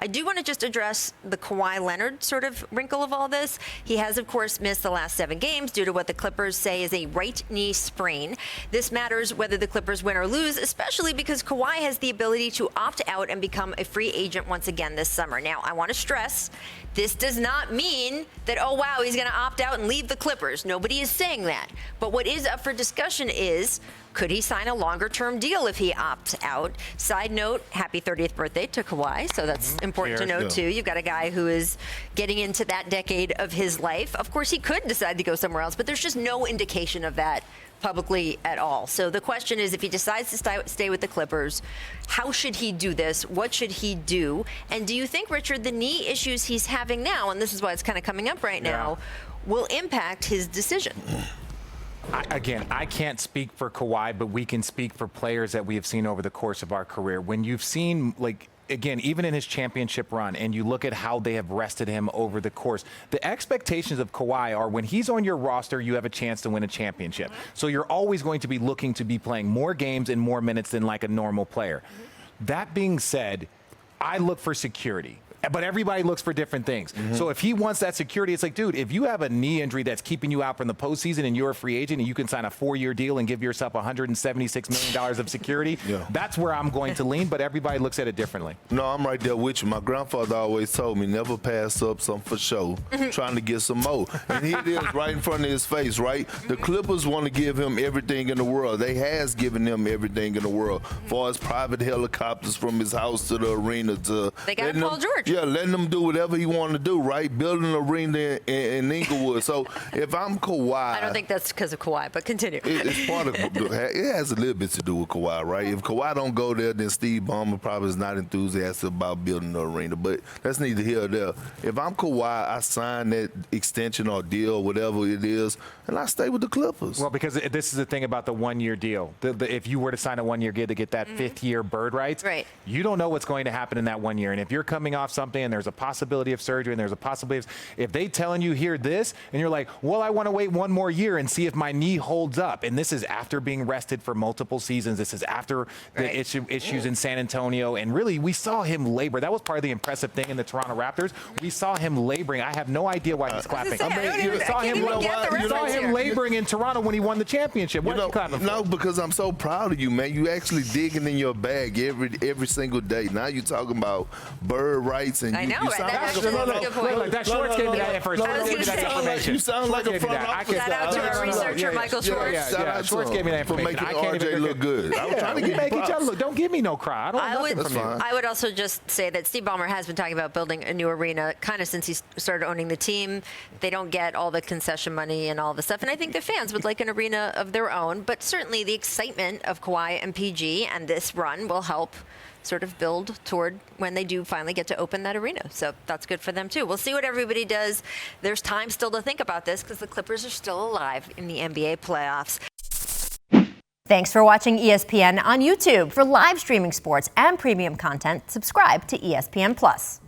I do want to just address the Kawhi Leonard sort of wrinkle of all this. He has, of course, missed the last 7 games due to what the Clippers say is a right knee sprain. This matters whether the Clippers win or lose, especially because Kawhi has the ability to opt out and become a free agent once again this summer. Now, I want to stress, this does not mean that, oh, wow, he's going to opt out and leave the Clippers. Nobody is saying that. But what is up for discussion is, could he sign a longer-term deal if he opts out? Side note, happy 30th birthday to Kawhi, so that's important to note, too. You've got a guy who is getting into that decade of his life. Of course, he could decide to go somewhere else, but there's just no indication of that publicly at all. So the question is, if he decides to stay with the Clippers, how should he do this? What should he do? And do you think, Richard, the knee issues he's having now, and this is why it's kind of coming up right now, will impact his decision? I can't speak for Kawhi, but we can speak for players that we have seen over the course of our career. When you've seen, like, again, even in his championship run, and you look at how they have rested him over the course, the expectations of Kawhi are when he's on your roster, you have a chance to win a championship. So you're always going to be looking to be playing more games and more minutes than like a normal player. That being said, I look for security. But everybody looks for different things. So if he wants that security, it's like, dude, if you have a knee injury that's keeping you out from the postseason and you're a free agent and you can sign a 4-year deal and give yourself $176 million of security, that's where I'm going to lean. But everybody looks at it differently. No, I'm right there with you. My grandfather always told me, never pass up something for show, trying to get some more. And here it is right in front of his face, right? The Clippers want to give him everything in the world. They has given him everything in the world, as far as private helicopters from his house to the arena to. They got Paul George. Yeah, letting him do whatever he want to do, right? Building an arena in Inglewood. So if I'm Kawhi, I don't think that's because of Kawhi, but continue. It's part of it. Has a little bit to do with Kawhi, right? If Kawhi don't go there, then Steve Ballmer probably is not enthusiastic about building the arena. But that's neither here nor there. If I'm Kawhi, I sign that extension or deal, whatever it is, and I stay with the Clippers. Well, because this is the thing about the 1-year deal. If you were to sign a 1-year deal to get that 5th-year bird rights, you don't know what's going to happen in that 1 year. And if you're coming off something and there's a possibility of surgery and there's a possibility if they telling you here this and you're like, well, I want to wait 1 more year and see if my knee holds up. And this is after being rested for multiple seasons. This is after the issues in San Antonio. And really, we saw him labor. That was part of the impressive thing in the Toronto Raptors. We saw him laboring. I have no idea why he's clapping. You saw him laboring in Toronto when he won the championship. What are you clapping for? No, because I'm so proud of you, man. You actually digging in your bag every single day. Now you're talking about bird rights and I know. That Schwartz gave me that information. You sound like a front office. Shout out to our researcher, Michael Schwartz. Yeah, Schwartz gave me that information. For making RJ look good. I was trying to make each other look. Don't give me no cry. I don't want nothing from you. I would also just say that Steve Ballmer has been talking about building a new arena kind of since he started owning the team. They don't get all the concession money and all the stuff. And I think the fans would like an arena of their own. But certainly the excitement of Kawhi and PG and this run will help sort of build toward when they do finally get to open that arena. So that's good for them, too. We'll see what everybody does. There's time still to think about this because the Clippers are still alive in the NBA playoffs. Thanks for watching ESPN on YouTube. For live streaming sports and premium content, subscribe to ESPN+.